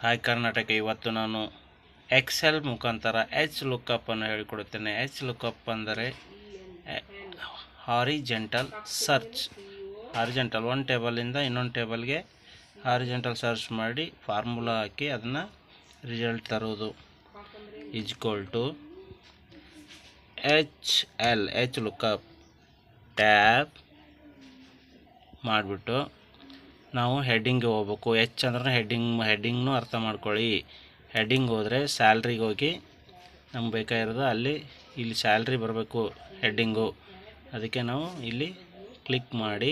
Hi Karnataka. ಇವತ್ತು ನಾನು Excel ಮುಖಾಂತರ ಎಚ್ ಲುಕಪ್ಪನ್ನು ಹೇಳಿಕೊಡುತ್ತೇನೆ. ಎಚ್ ಲುಕಪ್ ಅಂದರೆ ಹಾರಿಜೆಂಟಲ್ ಸರ್ಚ್. ಹಾರಿಜೆಂಟಲ್ ಒಂದು ಟೇಬಲಿಂದ ಇನ್ನೊಂದು ಟೇಬಲ್ಗೆ ಹಾರಿಜೆಂಟಲ್ ಸರ್ಚ್ ಮಾಡಿ ಫಾರ್ಮುಲಾ ಹಾಕಿ ಅದನ್ನು ರಿಸಲ್ಟ್ ತರುವುದು. Equal to H lookup tab ಮಾಡಿಬಿಟ್ಟು ನಾವು ಹೆಡ್ಡಿಂಗ್ಗೆ ಹೋಗ್ಬೇಕು. ಎಚ್ ಅಂದ್ರೆ ಹೆಡ್ಡಿಂಗ್ನು ಅರ್ಥ ಮಾಡ್ಕೊಳ್ಳಿ. ಹೆಡ್ಡಿಂಗ್ ಹೋದರೆ ಸ್ಯಾಲ್ರಿಗೆ ಹೋಗಿ ನಮ್ಗೆ ಬೇಕಾಗಿರೋದು ಇಲ್ಲಿ ಸ್ಯಾಲ್ರಿ ಬರಬೇಕು ಹೆಡ್ಡಿಂಗು. ಅದಕ್ಕೆ ನಾವು ಇಲ್ಲಿ ಕ್ಲಿಕ್ ಮಾಡಿ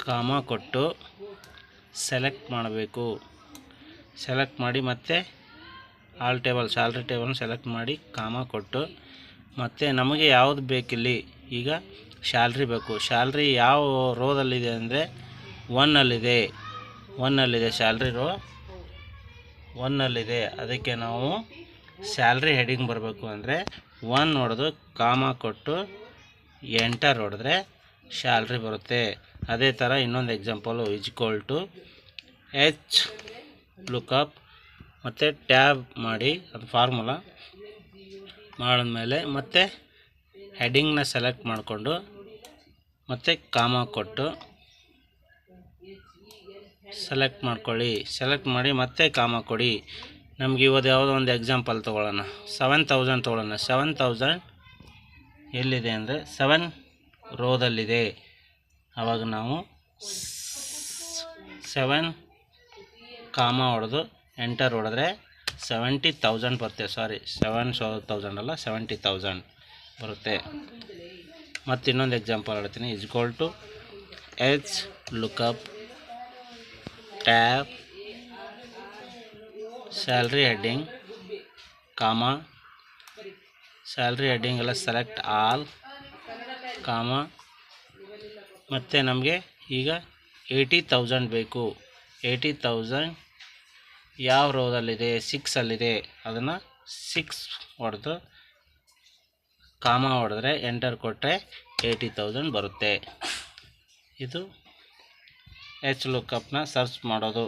ಕಾಮ ಕೊಟ್ಟು ಸೆಲೆಕ್ಟ್ ಮಾಡಬೇಕು. ಸೆಲೆಕ್ಟ್ ಮಾಡಿ ಮತ್ತೆ ಆಲ್ ಟೇಬಲ್ ಸ್ಯಾಲ್ರಿ ಟೇಬಲ್ನ ಸೆಲೆಕ್ಟ್ ಮಾಡಿ ಕಾಮ ಕೊಟ್ಟು ಮತ್ತು ನಮಗೆ ಯಾವುದು ಬೇಕಿಲ್ಲಿ. ಈಗ ಸ್ಯಾಲ್ರಿ ಬೇಕು. ಸ್ಯಾಲ್ರಿ ಯಾವ ರೋದಲ್ಲಿದೆ ಅಂದರೆ ಒನ್ನಲ್ಲಿದೆ ಸ್ಯಾಲ್ರಿ ರೋ ಒನ್ನಲ್ಲಿದೆ. ಅದಕ್ಕೆ ನಾವು ಸ್ಯಾಲ್ರಿ ಹೆಡಿಂಗ್ ಬರಬೇಕು ಅಂದರೆ 1 ಹೊಡೆದು ಕಾಮ ಕೊಟ್ಟು ಎಂಟರ್ ಹೊಡೆದ್ರೆ ಸ್ಯಾಲ್ರಿ ಬರುತ್ತೆ. ಅದೇ ಥರ ಇನ್ನೊಂದು example equal to H lookup ಮತ್ತು ಟ್ಯಾಬ್ ಮಾಡಿ ಅದು ಫಾರ್ಮುಲಾ ಮಾಡಿದ್ಮೇಲೆ ಮತ್ತೆ ಹೆಡ್ಡಿಂಗ್ನ ಸೆಲೆಕ್ಟ್ ಮಾಡಿಕೊಂಡು ಮತ್ತು ಕಾಮ ಕೊಟ್ಟು ಸೆಲೆಕ್ಟ್ ಮಾಡ್ಕೊಳ್ಳಿ. ಸೆಲೆಕ್ಟ್ ಮಾಡಿ ಮತ್ತೆ ಕಾಮ ಕೊಡಿ. ನಮಗೆ ಇವತ್ತು ಯಾವುದೋ ಒಂದು ಎಕ್ಸಾಂಪಲ್ ತೊಗೊಳ್ಳೋಣ. 7000 ತೊಗೊಳ್ಳೋಣ. 7000 ಎಲ್ಲಿದೆ ಅಂದರೆ 7 ರೋದಲ್ಲಿದೆ. ಆವಾಗ ನಾವು 7 ಕಾಮ ಹೊಡೆದು ಎಂಟರ್ ಹೊಡೆದ್ರೆ 70,000 ಬರುತ್ತೆ. 7,000 ಅಲ್ಲ 70,000 ಬರುತ್ತೆ. ಮತ್ತು ಇನ್ನೊಂದು ಎಕ್ಸಾಂಪಲ್ ಹೇಳ್ತೀನಿ. Equal to H lookup tab salary heading comma salary heading ಎಲ್ಲ ಸೆಲೆಕ್ಟ್ ಆಲ್ ಕಾಮ ಮತ್ತು ನಮಗೆ ಈಗ 80,000 ಬೇಕು. 80,000 ಯಾವ ರೋದಲ್ಲಿದೆ 6 ಅದನ್ನು 6 ಹೊಡೆದು ಕಾಮ ಹೊಡೆದ್ರೆ ಎಂಟರ್ ಕೊಟ್ಟರೆ 80,000 ಬರುತ್ತೆ. ಇದು ಎಚ್ ಲುಕಪ್ನ ಸರ್ಚ್ ಮಾಡೋದು.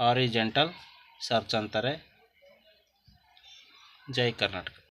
ಹಾರಿಜೆಂಟಲ್ ಸರ್ಚ್ ಅಂತಾರೆ. ಜೈ ಕರ್ನಾಟಕ.